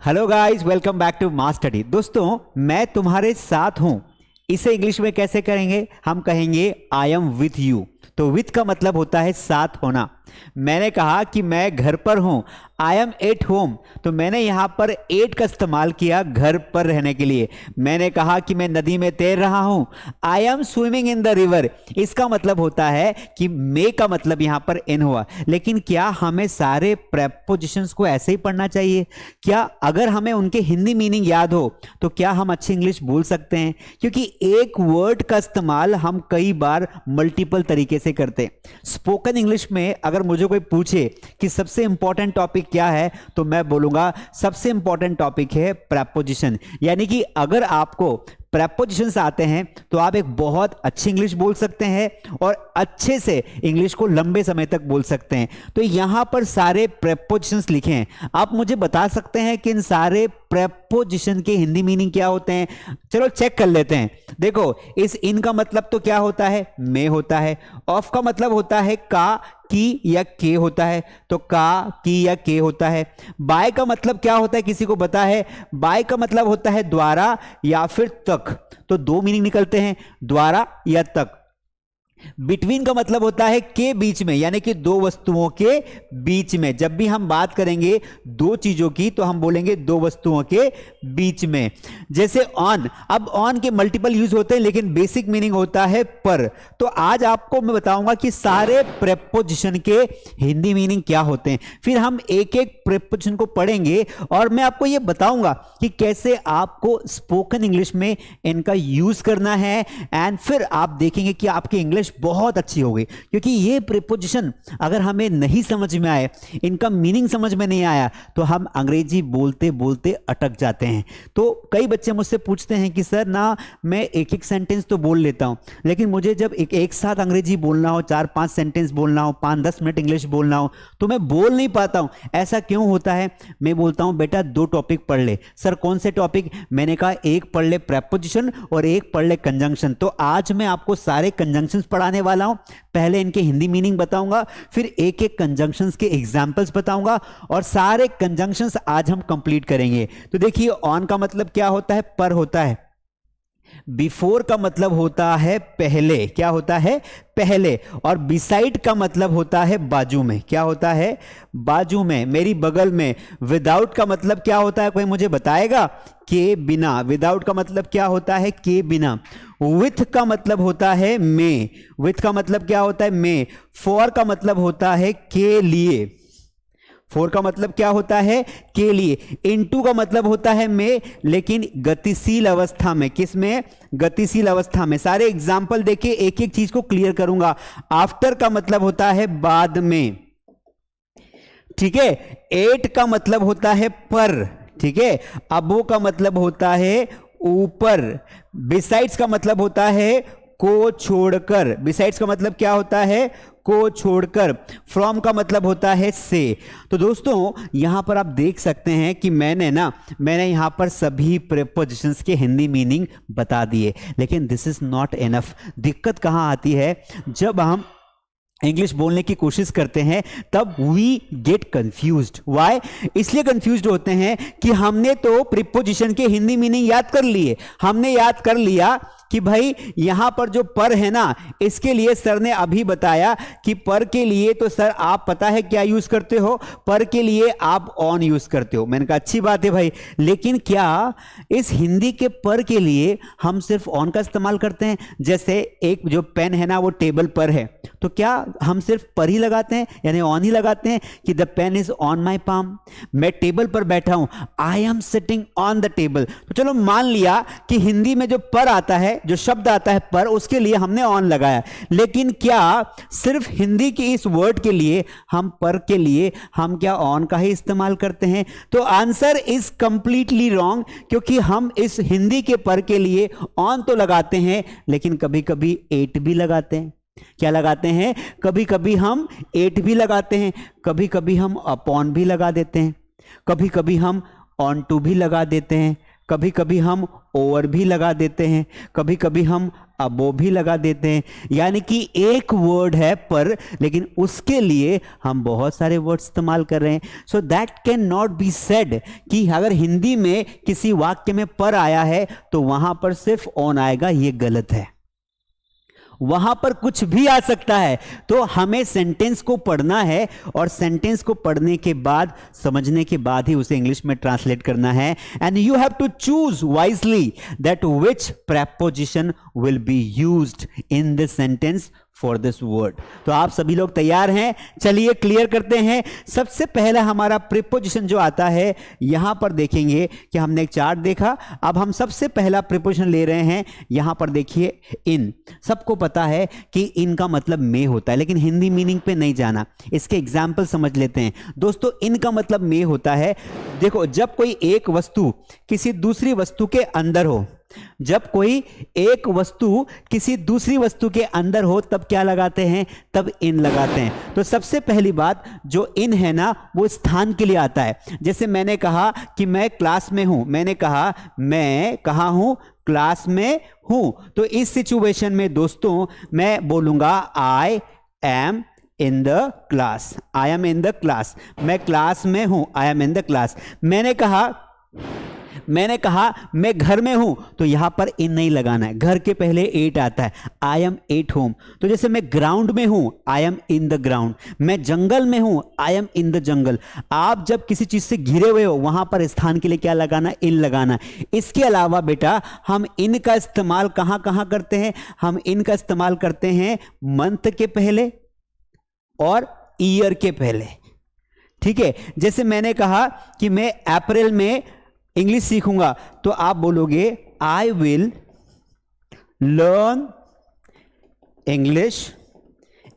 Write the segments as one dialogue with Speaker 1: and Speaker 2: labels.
Speaker 1: Hello guys, welcome back to mass study. दोस्तों, मैं तुम्हारे साथ हूं। इसे इंग्लिश में कैसे करेंगे? हम कहेंगे आई एम विथ यू। तो विथ का मतलब होता है साथ होना। मैंने कहा कि मैं घर पर हूं, आई एम एट होम, तो मैंने यहां पर एट का इस्तेमाल किया घर पर रहने के लिए। मैंने कहा कि मैं नदी में तैर रहा हूं, I M swimming in the river. इसका मतलब होता है कि मे का मतलब यहां पर इन हुआ। लेकिन क्या हमें सारे प्रेपोजिशंस को ऐसे ही पढ़ना चाहिए? क्या अगर हमें उनके हिंदी मीनिंग याद हो तो क्या हम अच्छी इंग्लिश बोल सकते हैं? क्योंकि एक वर्ड का इस्तेमाल हम कई बार मल्टीपल तरीके से करते हैं। स्पोकन इंग्लिश में अगर मुझे कोई पूछे कि सबसे इंपॉर्टेंट टॉपिक क्या है, तो मैं बोलूंगा सबसे इंपॉर्टेंट टॉपिक है प्रेपोजिशन। यानी कि अगर आपको प्रेपोजिशंस आते हैं तो आप एक बहुत अच्छी इंग्लिश बोल सकते हैं और अच्छे से इंग्लिश को लंबे समय तक बोल सकते हैं। तो यहां पर सारे प्रेपोजिशंस लिखे हैं। आप मुझे बता सकते हैं कि इन सारे प्रेपोजिशन के हिंदी मीनिंग क्या होते हैं? चलो चेक कर लेते हैं। देखो, इस इन का मतलब तो क्या होता है? में होता है। ऑफ का मतलब होता है का, की या के होता है, तो का, की या के होता है। बाय का मतलब क्या होता है? किसी को पता है? बाय का मतलब होता है द्वारा या फिर तक। तो दो मीनिंग निकलते हैं, द्वारा या तक। बिटवीन का मतलब होता है के बीच में, यानी कि दो वस्तुओं के बीच में। जब भी हम बात करेंगे दो चीजों की तो हम बोलेंगे दो वस्तुओं के बीच में। जैसे ऑन, अब ऑन के मल्टीपल यूज होते हैं लेकिन बेसिक मीनिंग होता है पर। तो आज आपको मैं बताऊंगा कि सारे प्रेपोजिशन के हिंदी मीनिंग क्या होते हैं। फिर हम एक एक प्रेपोजिशन को पढ़ेंगे और मैं आपको यह बताऊंगा कि कैसे आपको स्पोकन इंग्लिश में इनका यूज करना है। एंड फिर आप देखेंगे कि आपकी इंग्लिश बहुत अच्छी हो गई। क्योंकि ये प्रीपोजिशन अगर हमें नहीं समझ में आए, इनका मीनिंग समझ में नहीं आया, तो हम अंग्रेजी बोलते बोलते अटक जाते हैं। तो कई बच्चे मुझसे पूछते हैं कि सर ना, मैं एक एक सेंटेंस तो बोल लेता हूं, लेकिन मुझे जब एक साथ अंग्रेजी बोलना हो, 4-5 सेंटेंस बोलना हो, 5-10 मिनट इंग्लिश बोलना हो, तो मैं बोल नहीं पाता हूं। ऐसा क्यों होता है? मैं बोलता हूं बेटा दो टॉपिक पढ़ ले। सर कौन से टॉपिक? मैंने कहा एक पढ़ ले प्रेपोजिशन और एक पढ़ ले कंजंक्शन। तो आज मैं आपको सारे कंजंक्शंस पढ़ाने वाला हूं। पहले इनके हिंदी मीनिंग बताऊंगा, फिर एक एक कंजंक्शंस के एग्जांपल्स बताऊंगा और सारे कंजंक्शंस आज हम कंप्लीट करेंगे। तो देखिए, ऑन का मतलब क्या होता है? पर होता है। बिफोर का मतलब होता है पहले। क्या होता है? पहले। और बिसाइड का मतलब होता है बाजू में। क्या होता है? बाजू में, मेरी बगल में। विदाउट का मतलब क्या होता है? कोई मुझे बताएगा? के बिना। विदाउट का मतलब क्या होता है? के बिना। विथ का मतलब होता है में। विथ का मतलब क्या होता है? में। फॉर का मतलब होता है के लिए। फोर का मतलब क्या होता है? के लिए। इनटू का मतलब होता है में, लेकिन गतिशील अवस्था में। किस में? गतिशील अवस्था में। सारे एग्जाम्पल देखिए, एक एक चीज को क्लियर करूंगा। आफ्टर का मतलब होता है बाद में। ठीक है। एट का मतलब होता है पर। ठीक है। अबो का मतलब होता है ऊपर। बिसाइड्स का मतलब होता है को छोड़कर। बिसाइड्स का मतलब क्या होता है? को छोड़कर। फ्रॉम का मतलब होता है से। तो दोस्तों, यहां पर आप देख सकते हैं कि मैंने यहां पर सभी प्रेपोजिशंस के हिंदी मीनिंग बता दिए, लेकिन दिस इज नॉट इनफ। दिक्कत कहां आती है? जब हम इंग्लिश बोलने की कोशिश करते हैं तब वी गेट कंफ्यूज्ड। व्हाई? इसलिए कंफ्यूज्ड होते हैं कि हमने तो प्रीपोजिशन के हिंदी मीनिंग याद कर लिए। हमने याद कर लिया कि भाई यहां पर जो पर है ना, इसके लिए सर ने अभी बताया कि पर के लिए तो सर आप पता है क्या यूज करते हो? पर के लिए आप ऑन यूज करते हो। मैंने कहा अच्छी बात है भाई, लेकिन क्या इस हिंदी के पर के लिए हम सिर्फ ऑन का इस्तेमाल करते हैं? जैसे एक जो पेन है ना, वो टेबल पर है, तो क्या हम सिर्फ पर ही लगाते हैं, यानी ऑन ही लगाते हैं कि the pen is on my palm? मैं टेबल पर बैठा हूं, I am sitting on the table. तो चलो मान लिया कि हिंदी में जो पर आता है, जो शब्द आता है पर, उसके लिए हमने ऑन लगाया। लेकिन क्या सिर्फ हिंदी के इस वर्ड के लिए हम पर के लिए हम क्या ऑन का ही इस्तेमाल करते हैं? तो आंसर इज कंप्लीटली रॉन्ग, क्योंकि हम इस हिंदी के पर के लिए ऑन तो लगाते हैं, लेकिन कभी कभी एट भी लगाते हैं। क्या लगाते हैं? कभी कभी हम एट भी लगाते हैं, कभी कभी हम अपॉन भी लगा देते हैं, कभी कभी हम ऑन टू भी लगा देते हैं, कभी कभी हम ओवर भी लगा देते हैं, कभी कभी हम अबो भी लगा देते हैं, यानी कि एक वर्ड है पर, लेकिन उसके लिए हम बहुत सारे वर्ड इस्तेमाल कर रहे हैं. So that can not be said कि अगर हिंदी में किसी वाक्य में पर आया है तो वहां पर सिर्फ ऑन आएगा, ये गलत है. वहां पर कुछ भी आ सकता है. तो हमें सेंटेंस को पढ़ना है और सेंटेंस को पढ़ने के बाद, समझने के बाद ही उसे इंग्लिश में ट्रांसलेट करना है. And you have to choose wisely that which preposition will be used in this sentence for this word. तो आप सभी लोग तैयार हैं? चलिए क्लियर करते हैं. सबसे पहला हमारा प्रीपोजिशन जो आता है, यहां पर देखेंगे कि हमने एक चार्ट देखा. अब हम सबसे पहला प्रीपोजिशन ले रहे हैं. यहां पर देखिए इन. सबको पता है कि इन का मतलब में होता है, लेकिन हिंदी मीनिंग पे नहीं जाना. इसके एग्जाम्पल समझ लेते हैं. दोस्तों, इन का मतलब में होता है, देखो, जब कोई एक वस्तु किसी दूसरी वस्तु के अंदर हो, जब कोई एक वस्तु किसी दूसरी वस्तु के अंदर हो तब क्या लगाते हैं? तब इन लगाते हैं. तो सबसे पहली बात, जो इन है ना, वो स्थान के लिए आता है. जैसे मैंने कहा कि मैं क्लास में हूं, मैंने कहा मैं कहां हूं? क्लास में हूं. तो इस सिचुएशन में दोस्तों मैं बोलूंगा I am in the class. I am in the class. मैं क्लास में हूं. I M in the class. मैंने कहा मैं घर में हूं, तो यहां पर इन नहीं लगाना है. घर के पहले एट आता है. I am at home. तो जैसे मैं ग्राउंड में हूं, I M in the ground. मैं जंगल में हूं, I M in the jungle. आप जब किसी चीज से घिरे हुए हो, वहां पर स्थान के लिए क्या लगाना? इन लगाना. इसके अलावा बेटा हम इन का इस्तेमाल कहां कहां करते हैं? हम इन का इस्तेमाल करते हैं मंथ के पहले और ईयर के पहले. ठीक है. जैसे मैंने कहा कि मैं अप्रैल में इंग्लिश सीखूंगा, तो आप बोलोगे I will learn English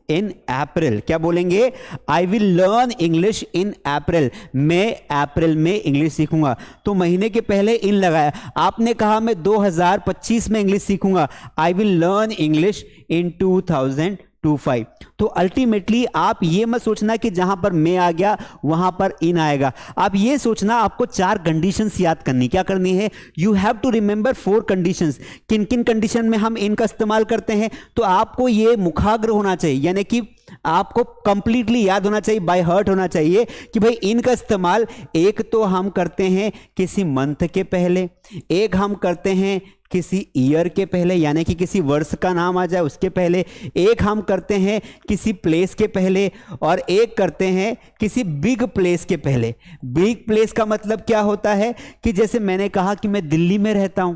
Speaker 1: in April. क्या बोलेंगे? I will learn English in April. मैं अप्रैल में इंग्लिश सीखूंगा. तो महीने के पहले इन लगाया. आपने कहा मैं 2025 में इंग्लिश सीखूंगा. I will learn English in 2025. तो अल्टीमेटली आप ये मत सोचना कि जहां पर मैं आ गया वहां पर इन आएगा. आप ये सोचना, आपको 4 कंडीशंस याद करनी. क्या करनी है? You have to remember 4 conditions. किन किन कंडीशन में हम इन का इस्तेमाल करते हैं? तो आपको ये मुखाग्र होना चाहिए, यानी कि आपको कंप्लीटली याद होना चाहिए, बाय हार्ट होना चाहिए कि भाई इनका इस्तेमाल एक तो हम करते हैं किसी मंथ के पहले, एक हम करते हैं किसी ईयर के पहले, यानी कि किसी वर्ष का नाम आ जाए उसके पहले, एक हम करते हैं किसी प्लेस के पहले, और एक करते हैं किसी बिग प्लेस के पहले. बिग प्लेस का मतलब क्या होता है कि जैसे मैंने कहा कि मैं दिल्ली में रहता हूं,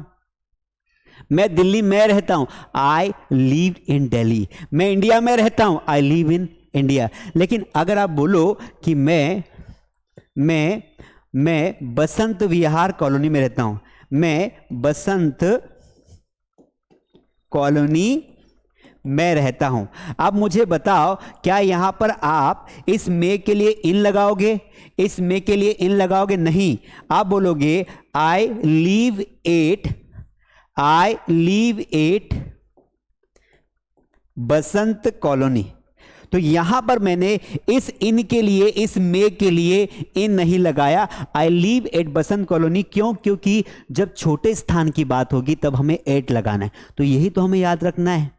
Speaker 1: मैं दिल्ली में रहता हूं, आई लिव इन दिल्ली. मैं इंडिया में रहता हूं, आई लिव इन इंडिया. लेकिन अगर आप बोलो कि मैं बसंत विहार कॉलोनी में रहता हूं, मैं बसंत कॉलोनी में रहता हूं. अब मुझे बताओ, क्या यहां पर आप इस में के लिए इन लगाओगे? इस में के लिए इन लगाओगे? नहीं. आप बोलोगे I live at Basant colony. तो यहां पर मैंने इस इन के लिए, इस में के लिए इन नहीं लगाया. I live at Basant colony. क्यों? क्योंकि जब छोटे स्थान की बात होगी तब हमें एट लगाना है. तो यही तो हमें याद रखना है.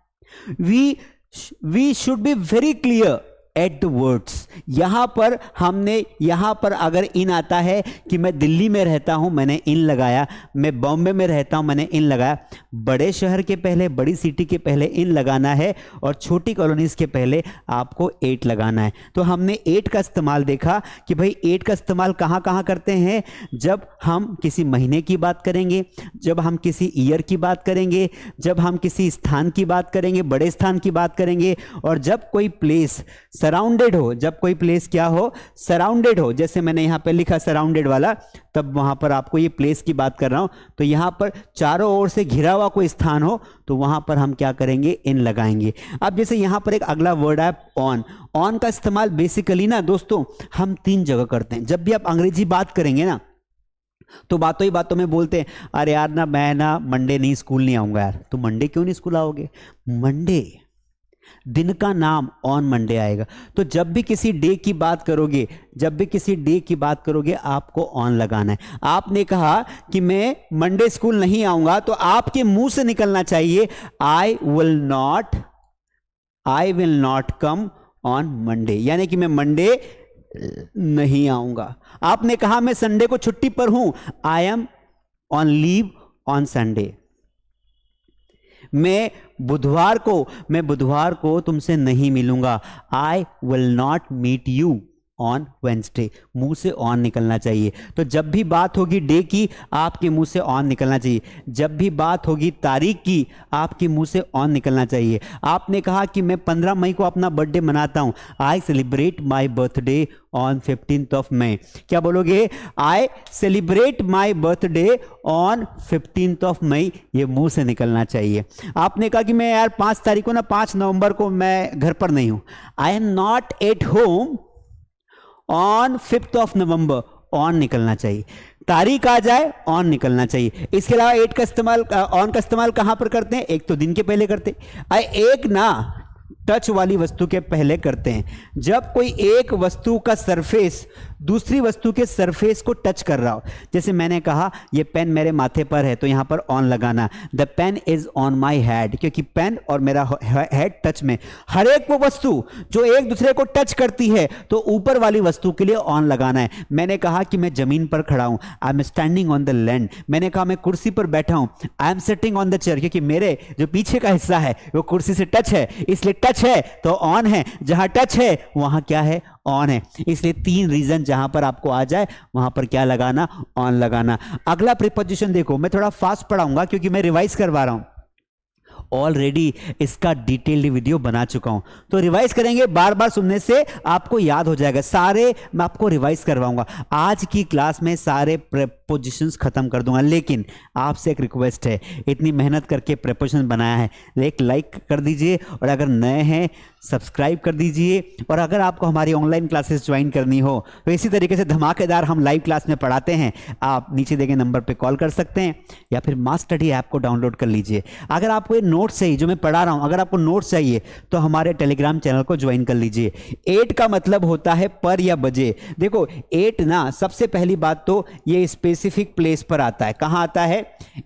Speaker 1: We should be very clear at the words. यहां पर अगर इन आता है कि मैं दिल्ली में रहता हूं, मैंने इन लगाया. मैं बॉम्बे में रहता हूं, मैंने इन लगाया. बड़े शहर के पहले, बड़ी सिटी के पहले इन लगाना है, और छोटी कॉलोनीज के पहले आपको एट लगाना है. तो हमने एट का इस्तेमाल देखा कि भाई एट का इस्तेमाल कहां कहां करते हैं? जब हम किसी महीने की बात करेंगे, जब हम किसी ईयर की बात करेंगे, जब हम किसी स्थान की बात करेंगे, बड़े स्थान की बात करेंगे, और जब कोई प्लेस सराउंडेड हो. जब कोई प्लेस क्या हो? सराउंडेड हो. जैसे मैंने यहां पे लिखा सराउंडेड वाला, तब वहां पर आपको ये प्लेस की बात कर रहा हूं. तो यहां पर चारों ओर से घिरा हुआ कोई स्थान हो, तो वहां पर हम क्या करेंगे? इन लगाएंगे. अब जैसे यहां पर एक अगला वर्ड है ऑन. ऑन का इस्तेमाल बेसिकली ना दोस्तों हम 3 जगह करते हैं. जब भी आप अंग्रेजी बात करेंगे ना, तो बातों ही बातों में बोलते हैं, अरे यार ना मैं ना मंडे नहीं स्कूल नहीं आऊंगा यार. तो मंडे क्यों नहीं स्कूल आओगे? दिन का नाम ऑन मंडे आएगा। तो जब भी किसी डे की बात करोगे, जब भी किसी डे की बात करोगे आपको ऑन लगाना है। आपने कहा कि मैं मंडे स्कूल नहीं आऊंगा, तो आपके मुंह से निकलना चाहिए आई will not come on Monday, यानी कि मैं मंडे नहीं आऊंगा। आपने कहा मैं संडे को छुट्टी पर हूं, I am on leave on Sunday. मैं बुधवार को तुमसे नहीं मिलूंगा, I will not meet you on Wednesday. मुंह से ऑन निकलना चाहिए। तो जब भी बात होगी डे की, आपके मुंह से ऑन निकलना चाहिए। जब भी बात होगी तारीख की, आपके मुंह से ऑन निकलना चाहिए। आपने कहा कि मैं 15 मई को अपना बर्थडे मनाता हूं, I celebrate my birthday on 15th of May. क्या बोलोगे? I celebrate my birthday on 15th of May. ये मुंह से निकलना चाहिए। आपने कहा कि मैं यार 5 तारीख को ना 5 नवंबर को मैं घर पर नहीं हूं, I am not at home on 5th of November. On निकलना चाहिए। तारीख आ जाए ऑन निकलना चाहिए। इसके अलावा एट का इस्तेमाल, ऑन का इस्तेमाल कहां पर करते हैं? एक तो दिन के पहले करते हैं, एक ना टच वाली वस्तु के पहले करते हैं। जब कोई एक वस्तु का सरफेस दूसरी वस्तु के सरफेस को टच कर रहा हो, जैसे मैंने कहा ये पेन मेरे माथे पर है, तो यहां पर ऑन लगाना। The pen is on my head, क्योंकि पेन और मेरा हेड टच में। हर एक वो वस्तु जो एक दूसरे को टच करती है, तो ऊपर वाली वस्तु के लिए ऑन लगाना है। मैंने कहा कि मैं जमीन पर खड़ा हूं, I am standing on the land. मैंने कहा मैं कुर्सी पर बैठा हूं, I am sitting on the chair, क्योंकि मेरे जो पीछे का हिस्सा है वो कुर्सी से टच है, इसलिए टच है तो ऑन है। जहां टच है वहां क्या है? ऑन है। इसलिए 3 रीजन जहां पर आपको आ जाए वहां पर क्या लगाना? ऑन लगाना। अगला प्रीपोजिशन देखो, मैं थोड़ा फास्ट पढ़ाऊंगा क्योंकि मैं रिवाइज करवा रहा हूं। ऑलरेडी इसका डिटेल्ड वीडियो बना चुका हूं, तो रिवाइज करेंगे। बार बार सुनने से आपको याद हो जाएगा। सारे मैं आपको रिवाइज करवाऊंगा। आज की क्लास में सारे प्रीपोजिशंस खत्म कर दूंगा, लेकिन आपसे एक रिक्वेस्ट है, इतनी मेहनत करके प्रीपोजिशन बनाया है, एक लाइक कर दीजिए, और अगर नए हैं सब्सक्राइब कर दीजिए। और अगर आपको हमारी ऑनलाइन क्लासेस ज्वाइन करनी हो तो इसी तरीके से धमाकेदार हम लाइव क्लास में पढ़ाते हैं। आप नीचे दिए गए नंबर पे कॉल कर सकते हैं, या फिर मास स्टडी ऐप को डाउनलोड कर लीजिए। अगर आपको ये नोट्स चाहिए जो मैं पढ़ा रहा हूं, अगर आपको नोट्स चाहिए तो हमारे टेलीग्राम चैनल को ज्वाइन कर लीजिए। 8 का मतलब होता है पर या बजे। देखो 8 ना, सबसे पहली बात तो ये स्पेसिफिक प्लेस पर आता है। कहां आता है?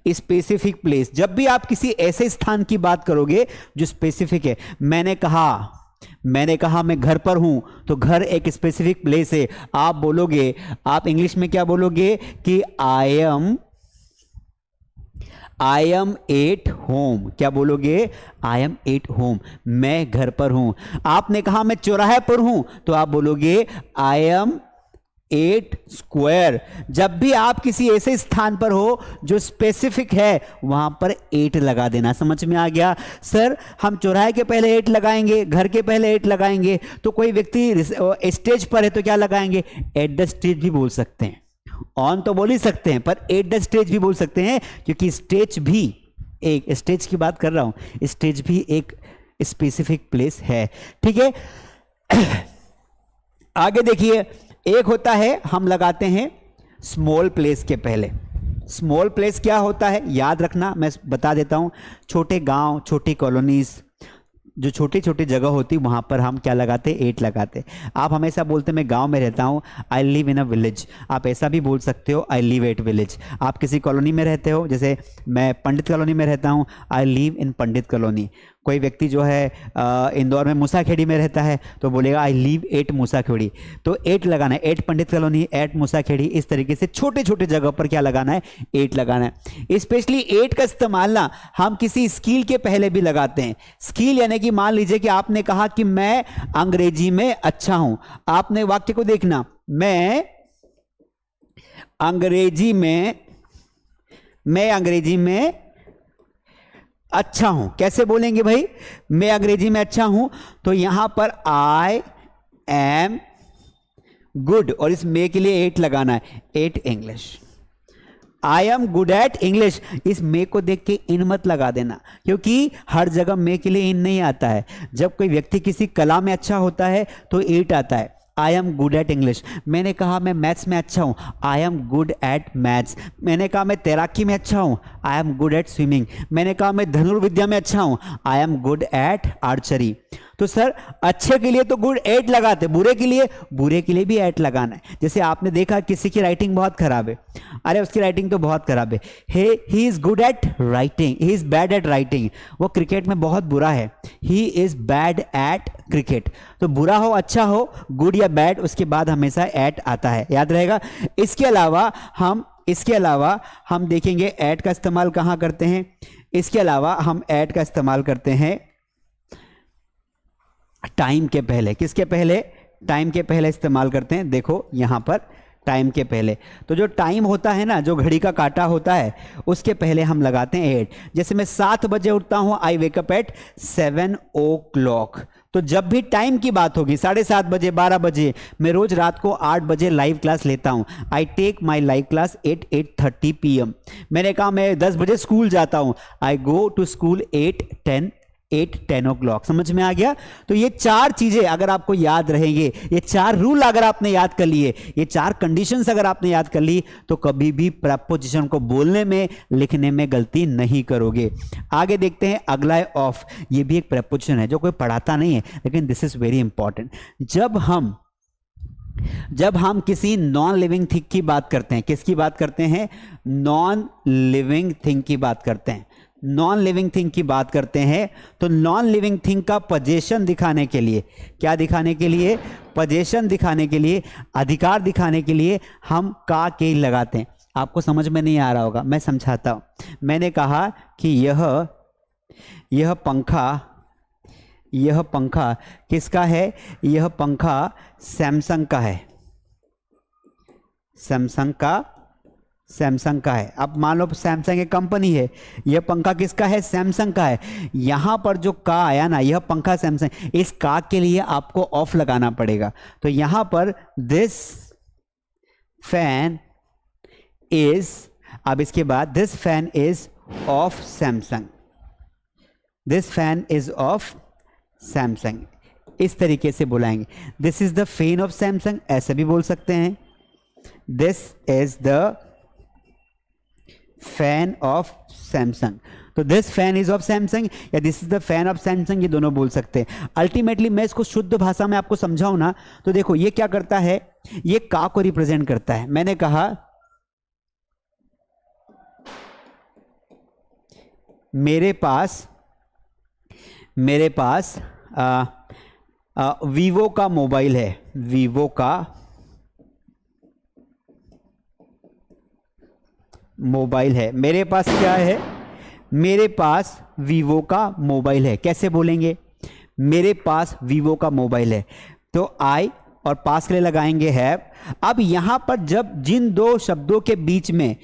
Speaker 1: Specific place. जब भी आप किसी ऐसे स्थान की बात करोगे जो स्पेसिफिक है, मैंने कहा मैं घर पर हूं, तो घर एक स्पेसिफिक प्लेस है। आप बोलोगे, आप इंग्लिश में क्या बोलोगे कि आई एम एट होम। क्या बोलोगे? आई एम एट होम, मैं घर पर हूं। आपने कहा मैं चौराहे पर हूं, तो आप बोलोगे आई एम 8 स्क्वायर। जब भी आप किसी ऐसे स्थान पर हो जो स्पेसिफिक है, वहां पर 8 लगा देना। समझ में आ गया? सर हम चौराहे के पहले 8 लगाएंगे, घर के पहले 8 लगाएंगे, तो कोई व्यक्ति स्टेज पर है तो क्या लगाएंगे? एट द स्टेज भी बोल सकते हैं। ऑन तो बोल ही सकते हैं, पर एट द स्टेज भी बोल सकते हैं, क्योंकि स्टेज भी एक स्टेज की बात कर रहा हूं, स्टेज भी एक स्पेसिफिक प्लेस है। ठीक है, आगे देखिए, एक होता है हम लगाते हैं स्मॉल प्लेस के पहले। स्मॉल प्लेस क्या होता है याद रखना, मैं बता देता हूं। छोटे गांव, छोटी कॉलोनीज, जो छोटी छोटी जगह होती वहां पर हम क्या लगाते? 8 लगाते। आप हमेशा बोलते मैं गांव में रहता हूं, I live in a village. आप ऐसा भी बोल सकते हो, आई लिव एट विलेज। आप किसी कॉलोनी में रहते हो, जैसे मैं पंडित कॉलोनी में रहता हूं, I live in Pandit colony. कोई व्यक्ति जो है इंदौर में मूसाखेड़ी में रहता है, तो बोलेगा आई लिव एट मूसाखेड़ी। तो 8 लगाना है, 8 पंडित कॉलोनी, 8 मूसाखेड़ी। इस तरीके से छोटे छोटे जगह पर क्या लगाना है? 8 लगाना है। स्पेशली 8 का इस्तेमाल ना हम किसी स्किल के पहले भी लगाते हैं। स्किल यानी कि मान लीजिए कि आपने कहा कि मैं अंग्रेजी में अच्छा हूं। आपने वाक्य को देखना, मैं अंग्रेजी में अच्छा हूं। कैसे बोलेंगे भाई? मैं अंग्रेजी में अच्छा हूं, तो यहां पर आई एम गुड, और इस मे के लिए 8 लगाना है, 8 English. I am good at English. इस मे को देख के इन मत लगा देना, क्योंकि हर जगह मे के लिए इन नहीं आता है। जब कोई व्यक्ति किसी कला में अच्छा होता है तो 8 आता है। I am good at English. मैंने कहा मैं मैथ्स में अच्छा हूँ, I am good at maths. मैंने कहा मैं तैराकी में अच्छा हूँ, I am good at swimming. मैंने कहा मैं धनुर्विद्या में अच्छा हूँ, I am good at archery. तो सर अच्छे के लिए तो गुड एट लगाते, बुरे के लिए भी एट लगाना है। जैसे आपने देखा किसी की राइटिंग बहुत खराब है, अरे उसकी राइटिंग तो बहुत खराब है, he is good at writing, he is bad at writing. वो क्रिकेट में बहुत बुरा है, he is bad at cricket. तो बुरा हो अच्छा हो, गुड या बैड, उसके बाद हमेशा एट आता है, याद रहेगा। इसके अलावा हम देखेंगे एट का इस्तेमाल कहाँ करते हैं। इसके अलावा हम एट का इस्तेमाल करते हैं टाइम के पहले। किसके पहले? टाइम के पहले इस्तेमाल करते हैं। देखो यहां पर टाइम के पहले, तो जो टाइम होता है ना, जो घड़ी का कांटा होता है, उसके पहले हम लगाते हैं एट। जैसे मैं 7 बजे उठता हूं, आई वेक अप एट 7 o'clock। तो जब भी टाइम की बात होगी, 7:30 बजे, 12 बजे, मैं रोज रात को 8 बजे लाइव क्लास लेता हूं। I take my live class at 8:30 PM। मैंने कहा मैं 10 बजे स्कूल जाता हूं, आई गो टू स्कूल 8:10 o'clock। समझ में आ गया? तो ये 4 चीजें अगर आपको याद रहेंगे, ये 4 रूल अगर आपने याद कर लिए, ये 4 कंडीशंस अगर आपने याद कर ली, तो कभी भी प्रपोजिशन को बोलने में, लिखने में गलती नहीं करोगे। आगे देखते हैं, अगला है ऑफ। ये भी एक प्रपोजिशन है जो कोई पढ़ाता नहीं है, लेकिन दिस इज वेरी इंपॉर्टेंट। जब हम किसी नॉन लिविंग थिंग की बात करते हैं, किसकी बात करते हैं? नॉन लिविंग थिंग की बात करते हैं। नॉन लिविंग थिंग की बात करते हैं, तो नॉन लिविंग थिंग का पोजीशन दिखाने के लिए, क्या दिखाने के लिए? पोजीशन दिखाने के लिए, अधिकार दिखाने के लिए हम का के लगाते हैं। आपको समझ में नहीं आ रहा होगा, मैं समझाता हूं। मैंने कहा कि यह पंखा किसका है? यह पंखा सैमसंग का है, सैमसंग का है। अब मान लो सैमसंग एक कंपनी है, यह पंखा किसका है? सैमसंग का है। यहां पर जो का आया ना, यह पंखा सैमसंग, इस का के लिए आपको ऑफ लगाना पड़ेगा। तो यहां पर दिस फैन इज, अब इसके बाद this fan is of Samsung, this fan is of Samsung, इस तरीके से बुलाएंगे। This is the fan of Samsung, ऐसे भी बोल सकते हैं। This is the fan of Samsung, तो this fan is of Samsung या this is the fan of Samsung, ये दोनों बोल सकते हैं। अल्टीमेटली मैं इसको शुद्ध भाषा में आपको समझाऊं ना, तो देखो ये क्या करता है, ये का को रिप्रेजेंट करता है। मैंने कहा मेरे पास वीवो का मोबाइल है, वीवो का मोबाइल है। मेरे पास क्या है? मेरे पास वीवो का मोबाइल है। कैसे बोलेंगे? मेरे पास वीवो का मोबाइल है, तो आई और पास के लिए लगाएंगे हैव। अब यहां पर जब जिन दो शब्दों के बीच में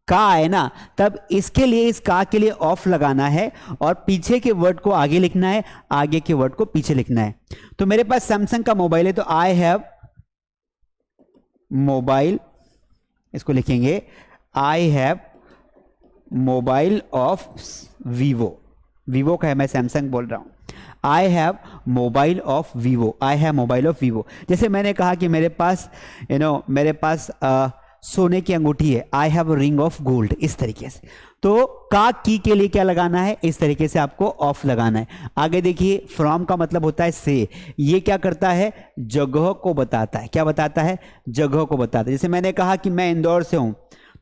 Speaker 1: का है ना, तब इसके लिए, इस का के लिए ऑफ लगाना है और पीछे के वर्ड को आगे लिखना है, आगे के वर्ड को पीछे लिखना है। तो मेरे पास सैमसंग का मोबाइल है, तो आई हैव मोबाइल, इसको लिखेंगे I have mobile of Vivo, Vivo का है, मैं सैमसंग बोल रहा हूं। I have mobile of Vivo, I have mobile of Vivo. जैसे मैंने कहा कि मेरे पास मेरे पास सोने की अंगूठी है, I have ring of gold, इस तरीके से। तो का की के लिए क्या लगाना है? इस तरीके से आपको ऑफ लगाना है। आगे देखिए, फ्रॉम का मतलब होता है से, ये क्या करता है? जगह को बताता है। क्या बताता है? जगह को बताता है। जैसे मैंने कहा कि मैं इंदौर से हूं,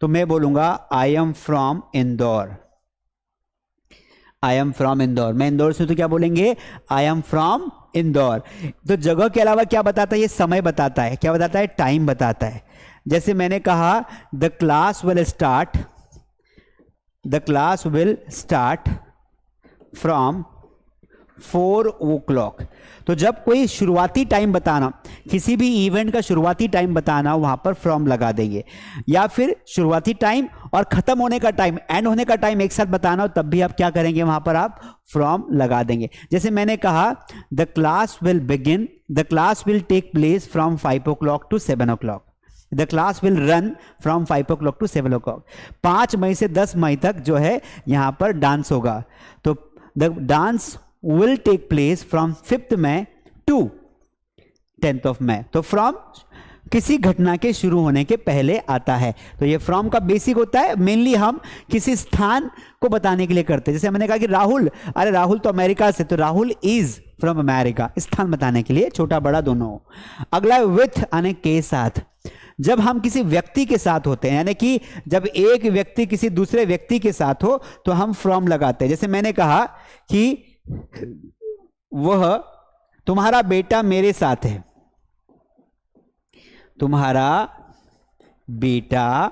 Speaker 1: तो मैं बोलूंगा I am from Indore, I am from Indore. मैं इंदौर से हूं तो क्या बोलेंगे? I am from Indore. तो जगह के अलावा क्या बताता है? ये समय बताता है। क्या बताता है? टाइम बताता है। जैसे मैंने कहा the class will start from 4 o'clock। तो जब कोई शुरुआती टाइम बताना, किसी भी इवेंट का शुरुआती टाइम बताना, वहां पर फ्रॉम लगा देंगे। या फिर शुरुआती टाइम और खत्म होने का टाइम, एंड होने का टाइम एक साथ बताना हो, तब भी आप क्या करेंगे? वहां पर आप फ्रॉम लगा देंगे। जैसे मैंने कहा the class will take place from 5 o'clock to 7 o'clock। The class will run from 5 o'clock to 7 o'clock। 5 मई से 10 मई तक जो है यहां पर डांस होगा, तो the dance will take place from 5th May to 10th of May. तो फ्रॉम किसी घटना के शुरू होने के पहले आता है। तो ये फ्रॉम का बेसिक होता है, मेनली हम किसी स्थान को बताने के लिए करते हैं। जैसे मैंने कहा कि राहुल, अरे राहुल तो अमेरिका से, तो राहुल इज फ्रॉम अमेरिका, स्थान बताने के लिए, छोटा बड़ा दोनों। अगला विथ यानी के साथ। जब हम किसी व्यक्ति के साथ होते हैं, यानी कि जब एक व्यक्ति किसी दूसरे व्यक्ति के साथ हो तो हम फ्रॉम लगाते हैं। जैसे मैंने कहा कि वह, तुम्हारा बेटा मेरे साथ है, तुम्हारा बेटा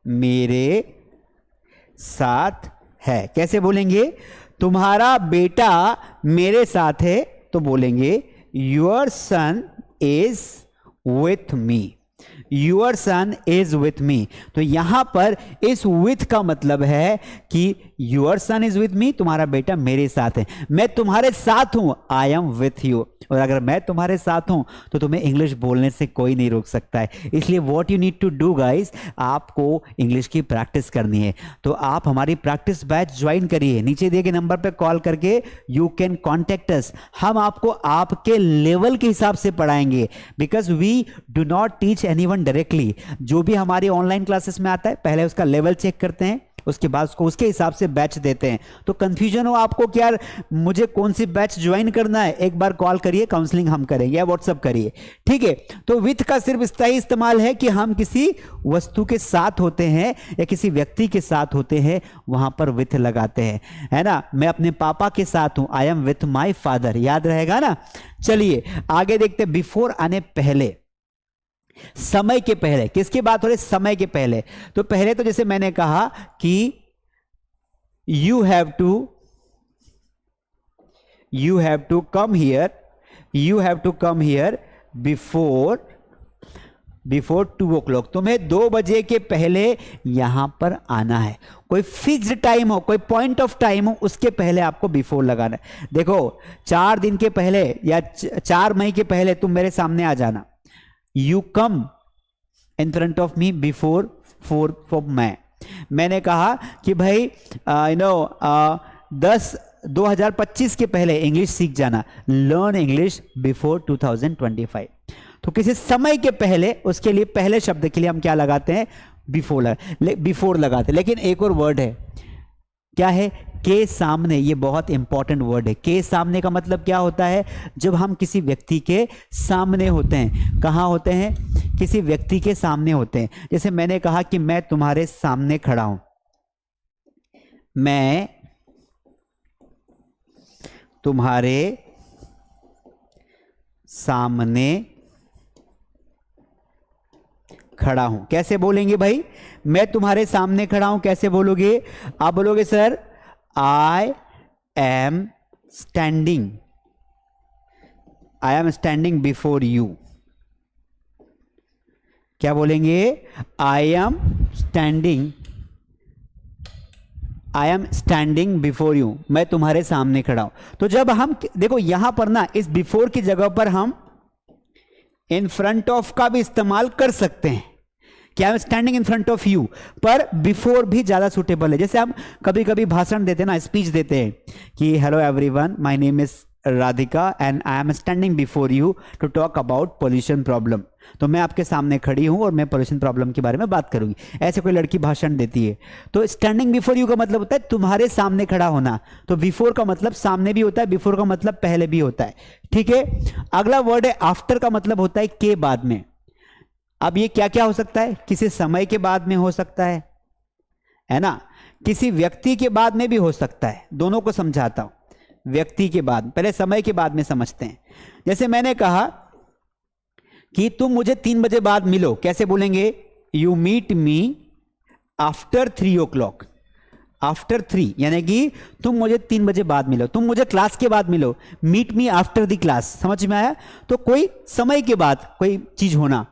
Speaker 1: मेरे साथ है। कैसे बोलेंगे? तुम्हारा बेटा मेरे साथ है तो बोलेंगे your son is with me, your son is with me. तो यहां पर इस विथ का मतलब है कि your son is with me, तुम्हारा बेटा मेरे साथ है, मैं तुम्हारे साथ हूं, आई एम विथ यू। और अगर मैं तुम्हारे साथ हूं तो तुम्हें इंग्लिश बोलने से कोई नहीं रोक सकता है। इसलिए what you need to do guys, आपको इंग्लिश की प्रैक्टिस करनी है। तो आप हमारी प्रैक्टिस बैच ज्वाइन करिए, नीचे दिए गए नंबर पर कॉल करके यू कैन कॉन्टेक्ट अस। हम आपको आपके लेवल के हिसाब से पढ़ाएंगे, because we do not teach anyone directly. जो भी हमारी ऑनलाइन क्लासेस में आता है पहले उसका लेवल चेक करते हैं, उसके बाद उसको उसके हिसाब से बैच देते हैं। तो कंफ्यूजन हो आपको कि यार मुझे कौन सी बैच ज्वाइन करना है, एक बार कॉल करिए, काउंसलिंग हम करेंगे, या व्हाट्सअप करिए, ठीक है। तो विथ का सिर्फ स्थायी इस्तेमाल है कि हम किसी वस्तु के साथ होते हैं या किसी व्यक्ति के साथ होते हैं, वहां पर विथ लगाते हैं, है ना। मैं अपने पापा के साथ हूं, I am with my father, याद रहेगा ना। चलिए आगे देखते हैं। बिफोर आने पहले, समय के पहले, किसकी बात हो रही? समय के पहले। तो पहले तो जैसे मैंने कहा कि you have to come here, you have to come here before 2 o'clock। तुम्हें 2 बजे के पहले यहां पर आना है। कोई फिक्स्ड टाइम हो, कोई पॉइंट ऑफ टाइम हो, उसके पहले आपको बिफोर लगाना है। देखो 4 दिन के पहले या 4 मई के पहले तुम मेरे सामने आ जाना, You come in front of me before 4th of May। मैंने कहा कि भाई 2025 के पहले इंग्लिश सीख जाना, लर्न इंग्लिश बिफोर 2025। तो किसी समय के पहले, उसके लिए पहले शब्द के लिए हम क्या लगाते हैं? बिफोर लगाते हैं। लेकिन एक और वर्ड है, क्या है? के सामने। ये बहुत इंपॉर्टेंट वर्ड है। के सामने का मतलब क्या होता है? जब हम किसी व्यक्ति के सामने होते हैं। कहां होते हैं? किसी व्यक्ति के सामने होते हैं। जैसे मैंने कहा कि मैं तुम्हारे सामने खड़ा हूं, मैं तुम्हारे सामने खड़ा हूं। कैसे बोलेंगे भाई? मैं तुम्हारे सामने खड़ा हूं, कैसे बोलोगे? आप बोलोगे sir I am standing before you। क्या बोलेंगे? I am standing before you, मैं तुम्हारे सामने खड़ा हूं। तो जब हम देखो यहां पर ना, इस बिफोर की जगह पर हम इन फ्रंट ऑफ का भी इस्तेमाल कर सकते हैं कि आई am standing in front of you, पर बिफोर भी ज्यादा सुटेबल है। जैसे हम कभी कभी भाषण देते हैं ना, स्पीच देते हैं कि hello everyone, my name is Radhika and I am standing before you to talk about pollution problem. तो मैं आपके सामने खड़ी हूं और मैं पोल्यूशन प्रॉब्लम के बारे में बात करूंगी। ऐसे कोई लड़की भाषण देती है तो स्टैंडिंग बिफोर यू का मतलब होता है तुम्हारे सामने खड़ा होना। तो बिफोर का मतलब सामने भी होता है, बिफोर का मतलब पहले भी होता है, ठीक है। अगला वर्ड है आफ्टर का मतलब होता है के बाद में। अब ये क्या क्या हो सकता है? किसी समय के बाद में हो सकता है ना, किसी व्यक्ति के बाद में भी हो सकता है। दोनों को समझाता हूं। व्यक्ति के बाद, पहले समय के बाद में समझते हैं। जैसे मैंने कहा कि तुम मुझे 3 बजे बाद मिलो, कैसे बोलेंगे? You meet me after 3 o'clock। After 3 यानी कि तुम मुझे 3 बजे बाद मिलो, तुम मुझे क्लास के बाद मिलो। Meet me after the class, समझ में आया? तो कोई समय के बाद कोई चीज होना।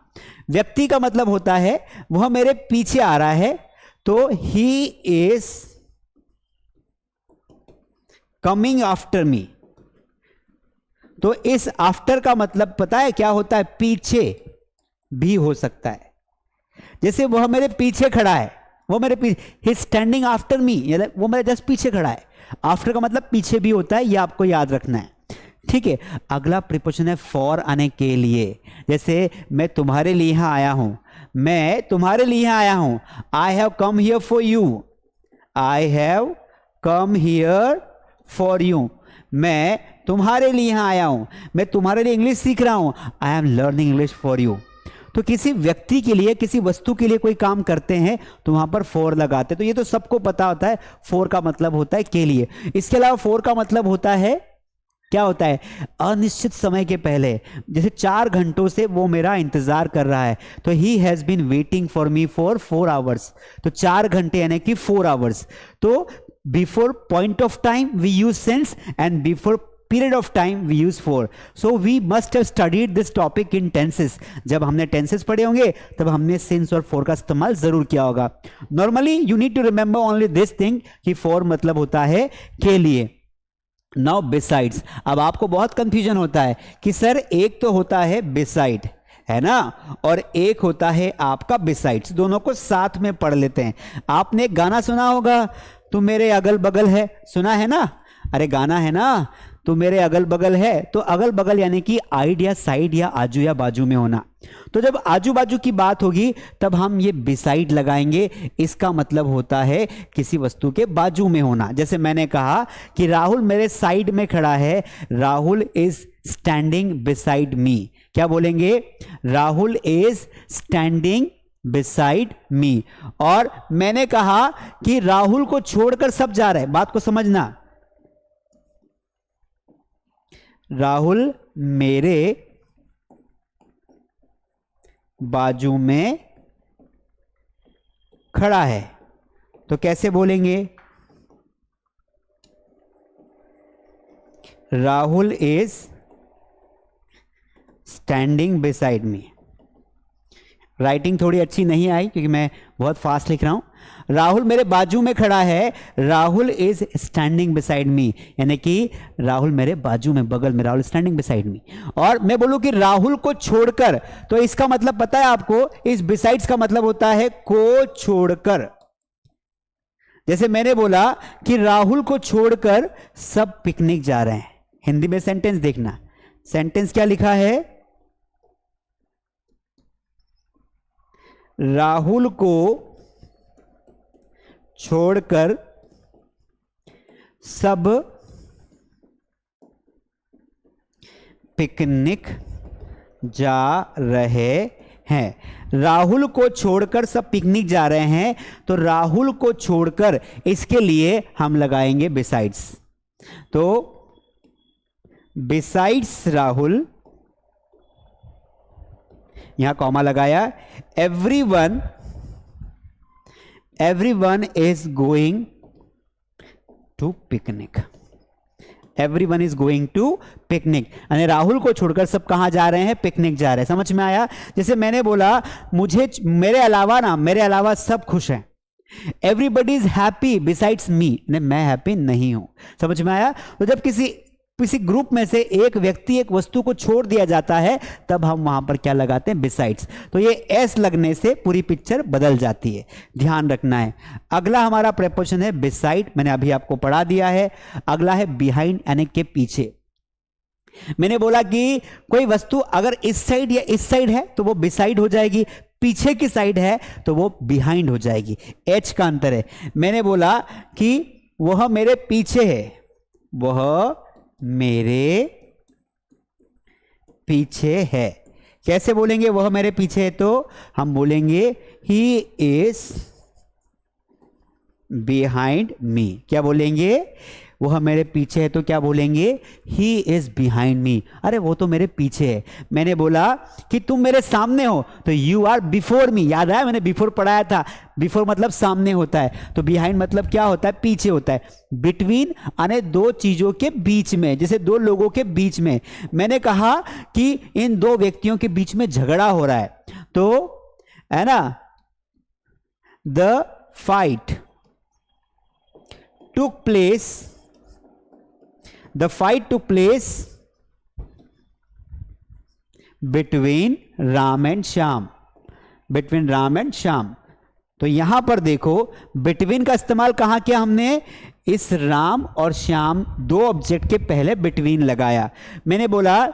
Speaker 1: व्यक्ति का मतलब होता है वह मेरे पीछे आ रहा है, तो he is coming after me. तो इस आफ्टर का मतलब पता है क्या होता है? पीछे भी हो सकता है। जैसे वह मेरे पीछे खड़ा है, वो मेरे पीछे, ही स्टैंडिंग आफ्टर मी, वो मेरे जस्ट पीछे खड़ा है। आफ्टर का मतलब पीछे भी होता है, ये आपको याद रखना है। ठीक है। अगला प्रीपोजिशन है फॉर, आने के लिए। जैसे मैं तुम्हारे लिए यहां आया हूं, मैं तुम्हारे लिए यहां आया हूं। I have come here for you, I have come here for you. मैं तुम्हारे लिए यहां आया हूं, मैं तुम्हारे लिए इंग्लिश सीख रहा हूं। I am learning English for you. तो किसी व्यक्ति के लिए, किसी वस्तु के लिए कोई काम करते हैं तो वहां पर फॉर लगाते हैं। तो ये तो सबको पता होता है, फॉर का मतलब होता है के लिए। इसके अलावा फॉर का मतलब होता है, क्या होता है, अनिश्चित समय के पहले। जैसे 4 घंटों से वो मेरा इंतजार कर रहा है, तो he has been waiting for me for 4 hours. तो 4 घंटे यानी कि 4 आवर्स। तो before point of time we use since, and before period of time we use for. So we must have studied this topic in tenses. जब हमने tenses पढ़े होंगे तब हमने since और for का इस्तेमाल जरूर किया होगा। Normally you need to remember only this thing कि for मतलब होता है के लिए। Now besides, अब आपको बहुत कंफ्यूजन होता है कि सर एक तो होता है beside, है ना, और एक होता है आपका besides। दोनों को साथ में पढ़ लेते हैं। आपने गाना सुना होगा, तू मेरे अगल बगल है, सुना है ना? अरे गाना है ना, तो मेरे अगल बगल है। तो अगल बगल यानी कि आइड या साइड या आजू या बाजू में होना। तो जब आजू बाजू की बात होगी तब हम ये बिसाइड लगाएंगे। इसका मतलब होता है किसी वस्तु के बाजू में होना। जैसे मैंने कहा कि राहुल मेरे साइड में खड़ा है, Rahul is standing beside me. क्या बोलेंगे? Rahul is standing beside me. और मैंने कहा कि राहुल को छोड़कर सब जा रहे हैं। बात को समझना, राहुल मेरे बाजू में खड़ा है। तो कैसे बोलेंगे? Rahul is standing beside me. Writing थोड़ी अच्छी नहीं आई क्योंकि मैं बहुत फास्ट लिख रहा हूं। राहुल मेरे बाजू में खड़ा है, Rahul is standing beside me, यानी कि राहुल मेरे बाजू में, बगल में, राहुल स्टैंडिंग बिसाइड मी। और मैं बोलूं कि राहुल को छोड़कर, तो इसका मतलब पता है आपको? इस बिसाइड्स का मतलब होता है को छोड़कर। जैसे मैंने बोला कि राहुल को छोड़कर सब पिकनिक जा रहे हैं। हिंदी में सेंटेंस देखना, सेंटेंस क्या लिखा है? राहुल को छोड़कर सब पिकनिक जा रहे हैं। राहुल को छोड़कर सब पिकनिक जा रहे हैं, तो राहुल को छोड़कर इसके लिए हम लगाएंगे बिसाइड्स। तो बिसाइड्स राहुल, यहां कॉमा लगाया, everyone is going to picnic, everyone is going to picnic। यानी राहुल को छोड़कर सब कहां जा रहे हैं? पिकनिक जा रहे हैं। समझ में आया? जैसे मैंने बोला मुझे, मेरे अलावा सब खुश हैं। एवरीबडी इज हैप्पी बिसाइड्स मी, मैं हैप्पी नहीं हूं। समझ में आया? तो जब किसी ग्रुप में से एक व्यक्ति, एक वस्तु को छोड़ दिया जाता है तब हम वहां पर क्या लगाते हैं? बिसाइड्स। तो ये एस लगने से पूरी पिक्चर बदल जाती है, ध्यान रखना है। अगला हमारा प्रेपोजिशन है बिसाइड, मैंने अभी आपको पढ़ा दिया है। अगला है बिहाइंड, यानी के पीछे। मैंने बोला कि कोई वस्तु अगर इस साइड या इस साइड है तो वो बिसाइड हो जाएगी, पीछे की साइड है तो वो बिहाइंड हो जाएगी। एच का अंतर है। मैंने बोला कि वह मेरे पीछे है, वह मेरे पीछे है। कैसे बोलेंगे वह मेरे पीछे है? तो हम बोलेंगे ही इज बिहाइंड मी। क्या बोलेंगे? वह मेरे पीछे है, तो क्या बोलेंगे? He is behind me. अरे वो तो मेरे पीछे है। मैंने बोला कि तुम मेरे सामने हो, तो यू आर बिफोर मी। याद आया? मैंने बिफोर पढ़ाया था। बिफोर मतलब सामने होता है, तो बिहाइंड मतलब क्या होता है? पीछे होता है। बिटवीन यानी दो चीजों के बीच में, जैसे दो लोगों के बीच में। मैंने कहा कि इन दो व्यक्तियों के बीच में झगड़ा हो रहा है, तो है ना, the fight took place, the fight took place between Ram and Shyam, between Ram and Shyam। तो यहां पर देखो बिटवीन का इस्तेमाल कहां किया हमने, इस राम और श्याम दो ऑब्जेक्ट के पहले बिटवीन लगाया। मैंने बोला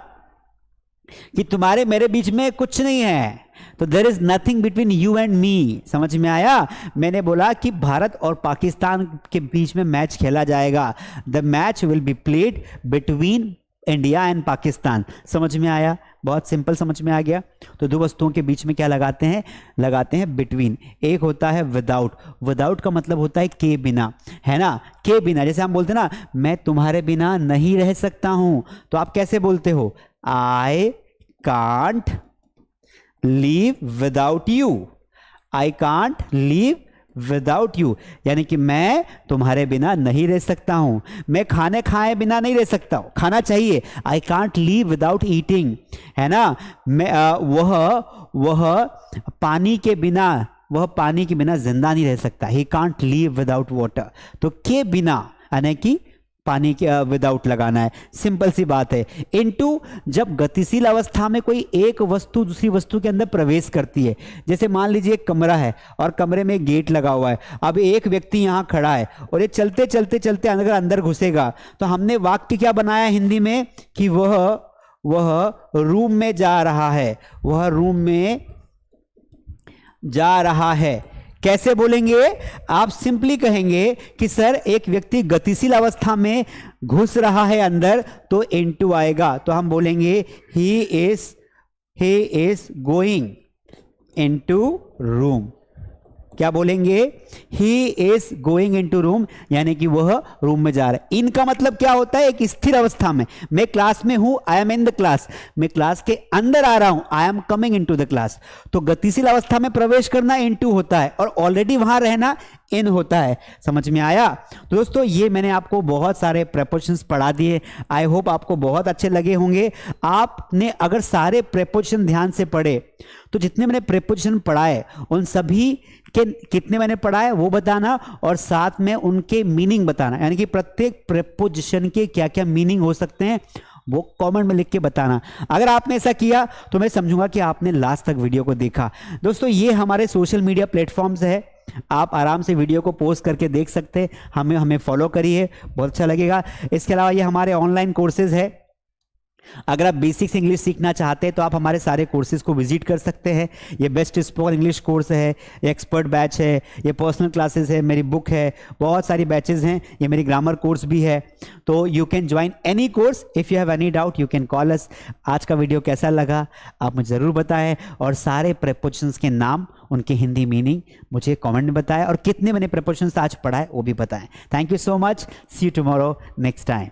Speaker 1: कि तुम्हारे मेरे बीच में कुछ नहीं है, तो there is nothing between you and me. समझ में आया? मैंने बोला कि भारत और पाकिस्तान के बीच में मैच खेला जाएगा, the match will be played between India and Pakistan. समझ में आया? बहुत सिंपल समझ में आ गया। तो दो वस्तुओं के बीच में क्या लगाते हैं, लगाते हैं बिटवीन। एक होता है विदाउट, विदाउट का मतलब होता है के बिना, है ना, के बिना। जैसे हम बोलते हैं ना, मैं तुम्हारे बिना नहीं रह सकता हूं, तो आप कैसे बोलते हो, I can't leave without you, I can't leave without you, यानी कि मैं तुम्हारे बिना नहीं रह सकता हूं, मैं खाने खाए बिना नहीं रह सकता हूं, खाना चाहिए, I can't leave without eating, है ना। मैं वह पानी के बिना, वह पानी के बिना जिंदा नहीं रह सकता, he can't leave without water. तो के बिना यानी कि पानी के विदाउट लगाना है, सिंपल सी बात है। इनटू जब गतिशील अवस्था में कोई एक वस्तु दूसरी वस्तु के अंदर प्रवेश करती है, जैसे मान लीजिए एक कमरा है और कमरे में गेट लगा हुआ है, अब एक व्यक्ति यहां खड़ा है और ये चलते चलते चलते अगर अंदर घुसेगा, तो हमने वाक्य क्या बनाया हिंदी में कि वह रूम में जा रहा है, वह रूम में जा रहा है। कैसे बोलेंगे आप? सिंपली कहेंगे कि सर एक व्यक्ति गतिशील अवस्था में घुस रहा है अंदर, तो इनटू आएगा, तो हम बोलेंगे he is going into room. क्या बोलेंगे? He is going into room, यानी कि वह रूम में जा रहा है। इनका मतलब क्या होता है? एक स्थिर अवस्था में, मैं क्लास में हूं, I M in the class, मैं क्लास के अंदर आ रहा हूं, I am coming into the class. तो गतिशील अवस्था में प्रवेश करना इनटू होता है और ऑलरेडी वहां रहना इन होता है। समझ में आया? तो दोस्तों ये मैंने आपको बहुत सारे प्रेपोजिशंस पढ़ा दिए, आई होप आपको बहुत अच्छे लगे होंगे। आपने अगर सारे प्रेपोजिशन ध्यान से पढ़े, तो जितने मैंने प्रेपोजिशन पढ़ाए उन सभी के कितने मैंने पढ़ाए वो बताना, और साथ में उनके मीनिंग बताना, यानी कि प्रत्येक प्रेपोजिशन के क्या क्या मीनिंग हो सकते हैं वो कमेंट में लिख के बताना। अगर आपने ऐसा किया तो मैं समझूंगा कि आपने लास्ट तक वीडियो को देखा। दोस्तों ये हमारे सोशल मीडिया प्लेटफॉर्म्स है, आप आराम से वीडियो को पोस्ट करके देख सकते हैं, हमें फॉलो करिए, बहुत अच्छा लगेगा। इसके अलावा ये हमारे ऑनलाइन कोर्सेज है, अगर आप बेसिक्स इंग्लिश सीखना चाहते हैं तो आप हमारे सारे कोर्सेज को विजिट कर सकते हैं। ये बेस्ट स्पोकन इंग्लिश कोर्स है, ये एक्सपर्ट बैच है, ये पर्सनल क्लासेस है, मेरी बुक है, बहुत सारी बैचेस हैं, ये मेरी ग्रामर कोर्स भी है। तो you can join any course, if you have any doubt you can call अस। आज का वीडियो कैसा लगा आप मुझे ज़रूर बताएं, और सारे प्रेपोजिशंस के नाम, उनके हिंदी मीनिंग मुझे कमेंट में बताएं, और कितने मैंने प्रेपोजिशंस आज पढ़ा है वो भी बताएं। Thank you so much, see you tomorrow next time.